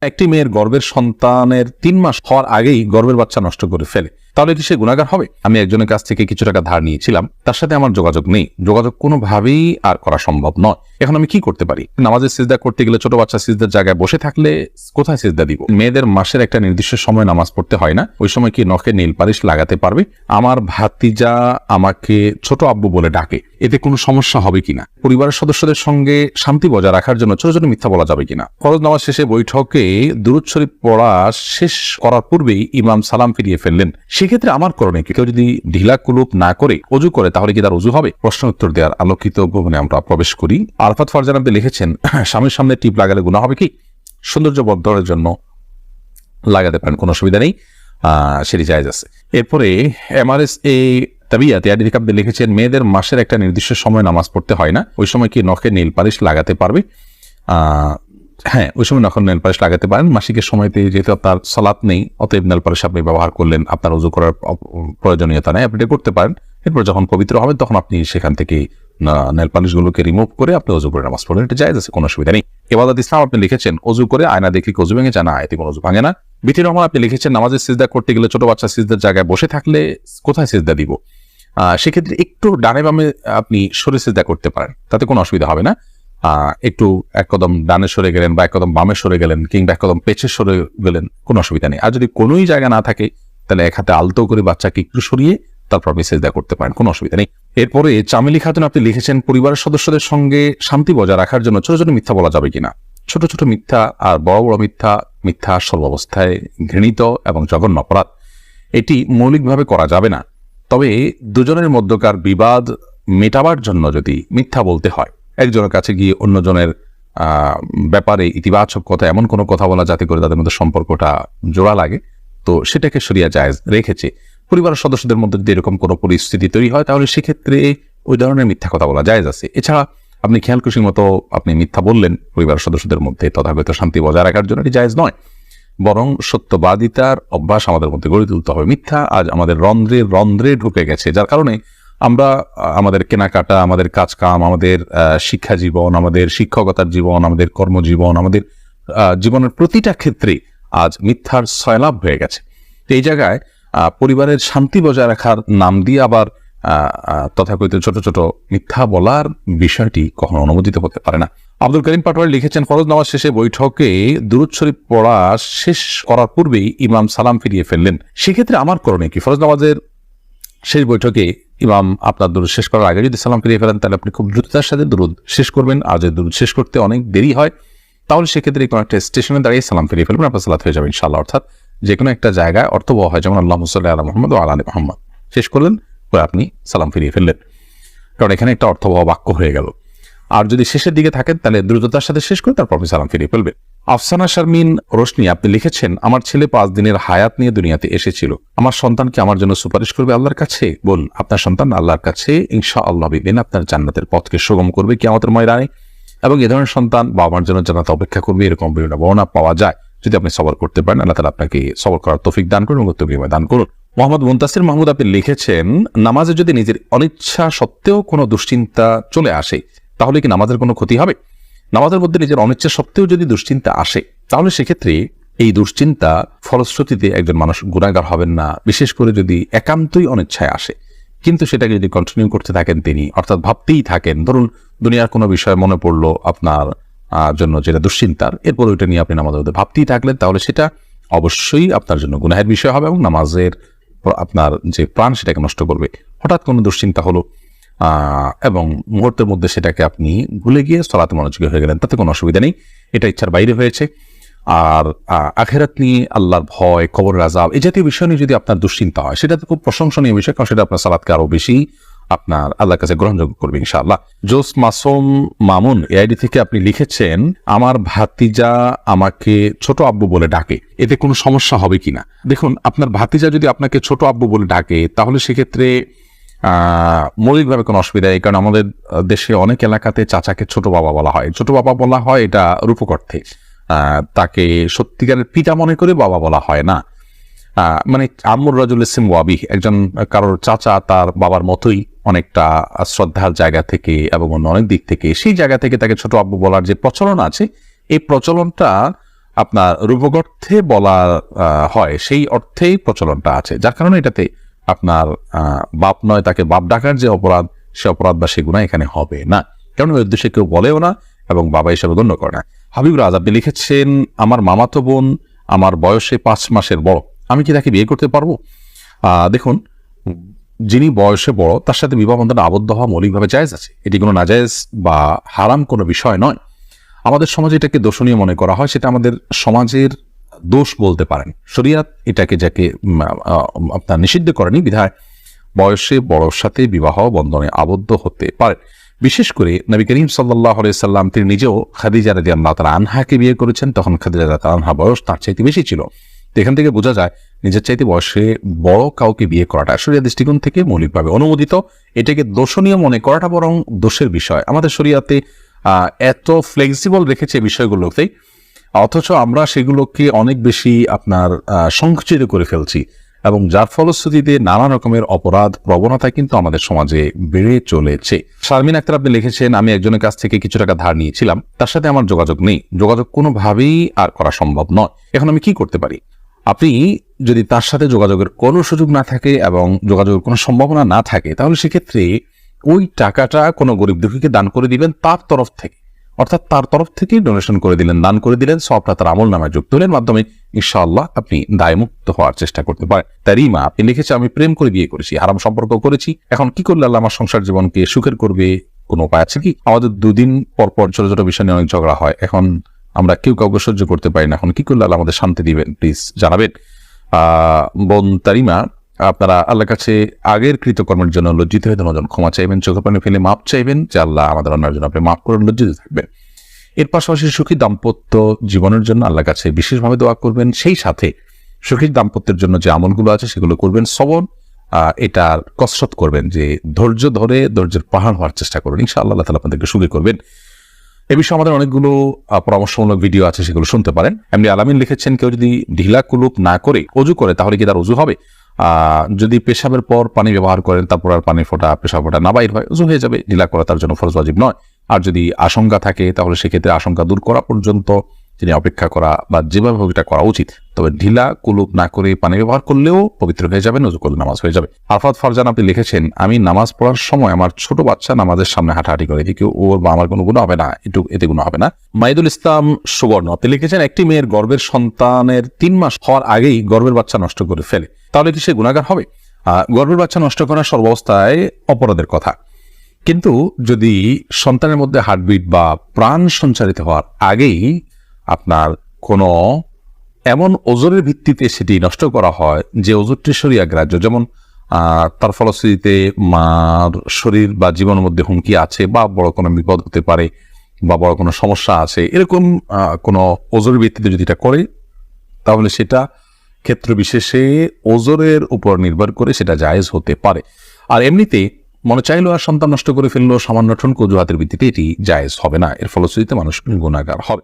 একটি মেয়ের গর্ভের সন্তানের 3 মাস হওয়ার আগেই গর্ভের বাচ্চা নষ্ট করে ফেলে, তাহলে কি সে গুনাহগার হবে? আমি একজনের কাছ থেকে কিছু টাকা ধার নিয়েছিলাম, তার সাথে আমার যোগাযোগ নেই, যোগাযোগ কোনোভাবেই আর করা সম্ভব নয়। এখন আমি কি করতে পারি? নামাজের সিজদা করতে গেলে ছোট বাচ্চা সিজদার জায়গায় বসে থাকলে কোথায় সিজদা দিব? মেয়েদের মাসের একটা নির্দিষ্ট সময় নামাজ পড়তে হয় না, ওই সময় কি নখে নীল পালিশ লাগাতে পারবে? আমার ভাতিজা আমাকে ছোট আব্বু বলে ডাকে, এতে কোনো সমস্যা হবে কিনা? পরিবারের সদস্যদের সঙ্গে শান্তি বজায় রাখার জন্য ছোট ছোট মিথ্যা বলা যাবে কিনা? ফরজ নামাজ শেষে বৈঠকে দুরূদ শরীফ পড়া শেষ করার পূর্বেই ইমাম সালাম ফিরিয়ে ফেললেন, সেক্ষেত্রে আমার করণীয় কি? কেউ যদি ঢিলা কুলুপ না করে ওযু করে তাহলে কি তার ওযু হবে? প্রশ্ন উত্তর দেওয়ার আলোকিত ভবনে আমরা প্রবেশ করি। আরাফাত ফারজান আপনি লিখেছেন, স্বামীর সামনে টিপ লাগালে গুনাহ হবে কি? সৌন্দর্য বর্ধনের জন্য লাগাতে পারেন, কোনো অসুবিধা নেই, সেটি জায়েজ আছে। এরপরে এমআরএস এ তাবিয়াত ইয়াদিক আপনি লিখেছেন, মেয়েদের মাসের একটা নির্দিষ্ট সময় নামাজ পড়তে হয় না, ওই সময় কি নখে নীল পালিশ লাগাতে পারবে? হ্যাঁ, ওই সময় নখে নীল পালিশ লাগাতে পারেন। মাসিকের সময়তে যেহেতু আপনার সালাত নেই, অতএব নেল পালিশ আপনি ব্যবহার করলেন, আপনার ওযু করার প্রয়োজনীয়তা নেই, আপনি এটা করতে পারেন। এরপর যখন পবিত্র হবেন তখন আপনি সেখান থেকে নেল পালিশগুলোকে রিমুভ করে আপনি ওযু করে নামাজ পড়বেন, এটা জায়েজ আছে, কোনো অসুবিধা নেই। ইবাদত ইসলাম আপনি লিখেছেন, ওযু করে আয়না দেখে ওযু ভেঙে যায় না, এতে কোনো ওযু ভাঙে না। বিথি রহমান আপনি লিখেছেন, নামাজের সিজদা করতে গেলে ছোট বাচ্চা সিজদার জায়গায় বসে থাকলে কোথায় সিজদা দিব? সেক্ষেত্রে একটু ডানে বামে আপনি সরে সিজদা করতে পারেন, তাতে কোনো অসুবিধা হবে না। একটু এক কদম ডানে সরে গেলেন বা এক কদম বামে সরে গেলেন কিংবা এক কদম পেছে সরে গেলেন, কোনো অসুবিধা নেই। আর যদি কোনোই জায়গা না থাকে তাহলে এক হাতে আলতো করে বাচ্চাকে একটু সরিয়ে তারপর আপনি সিজদা করতে পারেন, কোনো অসুবিধা নেই। এরপরে চামেলি খাতুন আপনি লিখেছেন, পরিবারের সদস্যদের সঙ্গে শান্তি বজায় রাখার জন্য ছোট ছোট মিথ্যা বলা যাবে কিনা? ছোট ছোট মিথ্যা আর বড় বড় মিথ্যা, মিথ্যা সর্বাবস্থায় ঘৃণিত এবং জঘন্য অপরাধ, এটি মৌলিকভাবে করা যাবে না। তবে দুজনের মধ্যকার বিবাদ মেটাবার জন্য যদি মিথ্যা বলতে হয়, একজনের কাছে গিয়ে অন্যজনের ব্যাপারে ইতিবাচক কথা, এমন কোনো কথা বলা যাতে করে তাদের মধ্যে সম্পর্কটা জোড়া লাগে, তো সেটাকে শরিয়া জায়েজ রেখেছে। পরিবারের সদস্যদের মধ্যে যদি এরকম কোনো পরিস্থিতি তৈরি হয় তাহলে সেক্ষেত্রে ওই ধরনের মিথ্যা কথা বলা জায়েজ আছে। এছাড়া আপনি খেয়াল খুশির মতো আপনি মিথ্যা বললেন পরিবারের সদস্যদের মধ্যে, তথাগত শান্তি বজায় রাখার জন্য এটি জায়েজ নয়, বরং সত্যবাদিতার অভ্যাস আমাদের মধ্যে গড়ে তুলতে হবে। মিথ্যা আজ আমাদের রন্ধ্রে রন্ধ্রে ঢুকে গেছে, যার কারণে আমরা আমাদের কেনাকাটা, আমাদের কাজকাম, আমাদের শিক্ষা জীবন, আমাদের শিক্ষকতার জীবন, আমাদের কর্মজীবন, আমাদের জীবনের প্রতিটা ক্ষেত্রে আজ মিথ্যার সয়লাভ হয়ে গেছে। তো এই জায়গায় পরিবারের শান্তি বজায় রাখার নাম দিয়ে আবার তথাকথিত ছোট ছোট মিথ্যা বলার বিষয়টি কখনো অনুমোদিত হতে পারে না। আব্দুল করিম পাটোয়ারি লিখেছেন, ফরজ নামাজ শেষে বৈঠকে দুরূদ শরীফ পড়া শেষ করার পূর্বেই ইমাম সালাম ফিরিয়ে ফেললেন, সেক্ষেত্রে আমার করণীয় কি? ফরজ নামাজের শেষ বৈঠকে ইমাম আপনার দুরূদ শেষ করার আগে যদি সালাম ফিরিয়ে ফেলেন তাহলে আপনি খুব দ্রুততার সাথে দুরূদ শেষ করবেন, আর যদি দুরূদ শেষ করতে অনেক দেরি হয় তাহলে সেক্ষেত্রে কোনো একটা স্টেশনে দাঁড়িয়ে সালাম ফিরিয়ে ফেলবেন, আপনার সালাত হয়ে যাবে ইনশাআল্লাহ। অর্থাৎ যে কোনো একটা জায়গায় অর্থবহ হয়, যেমন আল্লাহুম্মা সাল্লি আলা মুহাম্মাদ ওয়া আলা আলি মুহাম্মাদ শেষ করলেন, পরে আপনি সালাম ফিরিয়ে ফেললেন, কারণ এখানে একটা অর্থবহ বাক্য হয়ে গেল। আর যদি শেষের দিকে থাকেন তাহলে দ্রুততার সাথে শেষ করে তারপর আপনি সালাম ফিরিয়ে ফেলবেন। আফসানা শারমিন রোশনি আপনি লিখেছেন, আমার ছেলে 5 দিনের হায়াত নিয়ে দুনিয়াতে এসেছিল, আমার সন্তানকে আমার জন্য সুপারিশ করবে আল্লাহর কাছে? বল, আপনার সন্তান আল্লাহর কাছে ইনশাআল্লাহ বিদিন আপনার জান্নাতের পথকে সুগম করবে কিয়ামতের ময়দানে, এবং এ ধরনের সন্তান বাবা মার জন্য জান্নাত অপেক্ষা করবে, এরকম বিভিন্ন বর্ণনা পাওয়া যায়। যদি আপনি সবর করতে পারেন, আল্লাহ তাআলা আপনাকে সবর করার তৌফিক দান করুন, উত্তম বিনিময় দান করুন। মোহাম্মদ মুনতাসির মাহমুদ আপনি লিখেছেন, নামাজে যদি নিজের অনিচ্ছা সত্ত্বেও কোনো দুশ্চিন্তা চলে আসে তাহলে কি নামাজের কোনো ক্ষতি হবে? নামাজের মধ্যে নিজের অনিচ্ছা সত্ত্বেও যদি দুশ্চিন্তা আসে তাহলে সেক্ষেত্রে এই দুশ্চিন্তা ফলশ্রুতিতে একজন মানুষ গুনাহগার হবেন না, বিশেষ করে যদি একান্তই অনিচ্ছায় আসে। কিন্তু সেটাকে যদি কন্টিনিউ করতে থাকেন তিনি, অর্থাৎ ভাবতেই থাকেন, ধরুন দুনিয়ার কোনো বিষয় মনে পড়লো আপনার জন্য যেটা দুশ্চিন্তার, এরপর ওইটা নিয়ে আপনি নামাজের মধ্যে ভাবতেই থাকলেন, তাহলে সেটা অবশ্যই আপনার জন্য গুনাহের বিষয় হবে এবং নামাজের আপনার যে প্রাণ সেটাকে নষ্ট করবে। হঠাৎ কোনো দুশ্চিন্তা হলো এবং মুহূর্তের মধ্যে সেটাকে আপনি ভুলে গিয়ে সালাতে মনোযোগী হয়ে গেলেন, তাতে কোনো অসুবিধা নেই, এটা ইচ্ছার বাইরে হয়েছে। আর আখিরাত নিয়ে, আল্লাহর ভয়, কবরের আযাব, এই জাতীয় বিষয় নিয়ে যদি আপনার দুশ্চিন্তা হয় সেটা তো খুব প্রশংসনীয় বিষয়, কারণ সেটা আপনার সালাতকে আরো বেশি আপনার আল্লাহর কাছে গ্রহণযোগ্য করবে ইনশাআল্লাহ। জোস মাসুম মামুন এআইডি থেকে আপনি লিখেছেন, আমার ভাতিজা আমাকে ছোট আব্বু বলে ডাকে, এতে কোনো সমস্যা হবে কিনা? দেখুন, আপনার ভাতিজা যদি আপনাকে ছোট আব্বু বলে ডাকে তাহলে সেক্ষেত্রে মৌলিকভাবে কোনো অসুবিধা নেই, কারণ আমাদের দেশে অনেক এলাকাতে চাচাকে ছোট বাবা বলা হয়। ছোট বাবা বলা হয় এটা রূপক অর্থে, তাকে সত্যিকারের পিতা মনে করে বাবা বলা হয় না। মানে আম্মুর রাজুল ইসম ওয়াবি, একজন কারোর চাচা তার বাবার মতোই অনেকটা শ্রদ্ধার জায়গা থেকে এবং অন্য অনেক দিক থেকে, সেই জায়গা থেকে তাকে ছোট আব্বু বলার যে প্রচলন আছে, এই প্রচলনটা আপনার রূপক অর্থে বলা হয় সেই অর্থেই প্রচলনটা আছে, যার কারণে এটাতে আপনার বাপ নয় তাকে বাপ ডাকার যে অপরাধ, সে অপরাধ বা সে গুনাহ এখানে হবে না, কারণ ওই উদ্দেশ্যে কেউ বলেও না এবং বাবা হিসেবে গণ্য করে না। হাবিব রাজ আপনি লিখেছেন, আমার মামাতো বোন আমার বয়সে 5 মাসের বড়, আমি কি তাকে বিয়ে করতে পারবো? দেখুন, যিনি বয়সে বড় তার সাথে বিবাহ বন্ধনে আবদ্ধ হওয়া মৌলিকভাবে জায়েজ আছে, এটি কোনো নাজায়েজ বা হারাম কোনো বিষয় নয়। আমাদের সমাজে এটাকে দোষণীয় মনে করা হয়, সেটা আমাদের সমাজের দোষ বলতে পারেন। শরিয়াত এটাকে যাকে আপনার নিষিদ্ধ করেনি, বিধায় বয়সে বড়র সাথে বিবাহ বন্ধনে আবদ্ধ হতে পারে। বিশেষ করে নবী করিম সাল্লাল্লাহু আলাইহি সাল্লাম তিনি নিজেও খাদিজা রাদিয়াল্লাহু তাআলা আনহাকে বিয়ে করেছেন, তখন খাদিজা রাদিয়াল্লাহু তাআলা আনহা বয়স তার চাইতে বেশি ছিল। এখান থেকে বোঝা যায় নিজের চাইতে বয়সে বড় কাউকে বিয়ে করাটা শরিয়াত দৃষ্টিকোণ থেকে মৌলিকভাবে অনুমোদিত। এটাকে দোষণীয় মনে করাটা বরং দোষের বিষয়। আমাদের শরিয়াতে এত ফ্লেক্সিবল রেখেছে বিষয়গুলোতেই, অথচ আমরা সেগুলোকে অনেক বেশি আপনার সংকুচিত করে ফেলছি, এবং যার ফলশ্রুতিতে নানা রকমের অপরাধ প্রবণতা কিন্তু আমাদের সমাজে বেড়ে চলেছে। শারমিন আক্তার আপনি লিখেছেন, আমি একজনের কাছ থেকে কিছু টাকা ধার নিয়েছিলাম, তার সাথে আমার যোগাযোগ নেই, যোগাযোগ কোনোভাবেই আর করা সম্ভব নয়, এখন আমি কি করতে পারি? আপনি যদি তার সাথে যোগাযোগের কোনো সুযোগ না থাকে এবং যোগাযোগের কোনো সম্ভাবনা না থাকে, তাহলে সেক্ষেত্রে ওই টাকাটা কোনো গরিব দুঃখীকে দান করে দিবেন তার তরফ থেকে, অর্থাৎ তার তরফ থেকে ডোনেশন করে দিলেন, দান করে দিলেন, সবটা তার আমল নামায় যুক্ত হলেন, মাধ্যমে ইনশাআল্লাহ আপনি দায়মুক্ত হওয়ার চেষ্টা করতে পারেন। তারিমা আপনি লিখেছে, আমি প্রেম করে বিয়ে করেছি, হারাম সম্পর্ক করেছি, এখন কি করলে আল্লাহ আমার সংসার জীবনকে সুখের করবে? কোনো উপায় আছে কি? আমাদের দুদিন পর পর ছোট ছোট বিষয় নিয়ে অনেক ঝগড়া হয়, এখন আমরা কেউ কাউকে সহ্য করতে পারি না, এখন কি করলে আল্লাহ আমাদের শান্তি দিবেন? প্লিজ জানাবেন। বোন তারিমা, আপনারা আল্লাহর কাছে আগের কৃতকর্মের জন্য লজ্জিত হয়ে ধন্যজন ক্ষমা চাইবেন, চোখে পানি ফেলে মাপ চাইবেন যে আল্লাহ আমাদের অন্যের জন্য আপনি মাফ করেন, লজ্জিত থাকবেন। এর পাশাপাশি সুখী দাম্পত্য জীবনের জন্য আল্লাহর কাছে বিশেষভাবে দোয়া করবেন, সেই সাথে সুখী দাম্পত্যের জন্য যে আমলগুলো আছে সেগুলো করবেন, সবর এটার কসরত করবেন, যে ধৈর্য ধরে ধৈর্যের পাহাড় হওয়ার চেষ্টা করবেন, ইনশাআল্লাহ আল্লাহ তাআলা আপনাদেরকে সুখী করবেন। এ বিষয়ে আমাদের অনেকগুলো পরামর্শমূলক ভিডিও আছে, সেগুলো শুনতে পারেন। এমনি আলামিন লিখেছেন, কেউ যদি ঢিলা কুলুপ না করে অজু করে তাহলে কি তার অজু হবে? যদি পেশাবের পর পানি ব্যবহার করেন, তারপর আর পানি ফোঁটা পেশাব ফোঁটা না বাইর হয়, অজু হয়ে যাবে, ঢিলা করা তার জন্য ফরজ ওয়াজিব নয়। আর যদি আশঙ্কা থাকে তাহলে সেক্ষেত্রে আশঙ্কা দূর করা পর্যন্ত তিনি অপেক্ষা করা বা যেভাবে হোক এটা করা উচিত। তবে ঢিলা কুলুপ না করে পানি ব্যবহার করলেও পবিত্র হয়ে যাবেন, অজু করলে নামাজ হয়ে যাবে। আরফাত ফারজান আপনি লিখেছেন, আমি নামাজ পড়ার সময় আমার ছোট বাচ্চা নামাজের সামনে হাঁটাহাঁটি করে, এদিকে ওর বা আমার কোনো গুনাহ হবে না, এতে গুনাহ হবে না। মাইদুল ইসলাম সুবর্ণ আপনি লিখেছেন, একটি মেয়ের গর্ভের সন্তানের 3 মাস হওয়ার আগেই গর্ভের বাচ্চা নষ্ট করে ফেলে, তাহলে কি সে গুনাহগার হবে? গর্ভের বাচ্চা নষ্ট করা সর্বাবস্থায় অপরাধের কথা, কিন্তু যদি সন্তানের মধ্যে হার্টবিট বা প্রাণ সঞ্চারিত হওয়ার আগেই আপনার কোনো এমন ওজরের ভিত্তিতে সেটি নষ্ট করা হয় যে ওজরটি শরীয়ত গ্রাহ্য, যেমন তার ফলশ্রুতিতে মার শরীর বা জীবনের মধ্যে হুমকি আছে, বা বড় কোনো বিপদ হতে পারে, বা বড় কোনো সমস্যা আছে, এরকম কোনো ওজরের ভিত্তিতে যদি এটা করে, তাহলে সেটা ক্ষেত্র বিশেষে ওজরের উপর নির্ভর করে সেটা জায়েজ হতে পারে। আর এমনিতে মনে চাইলো আর সন্তান নষ্ট করে ফেললো সামান্য ঠুনকো অজুহাতের ভিত্তিতে, এটি জায়েজ হবে না, এর ফলশ্রুতিতে মানুষ গুনাহগার হবে।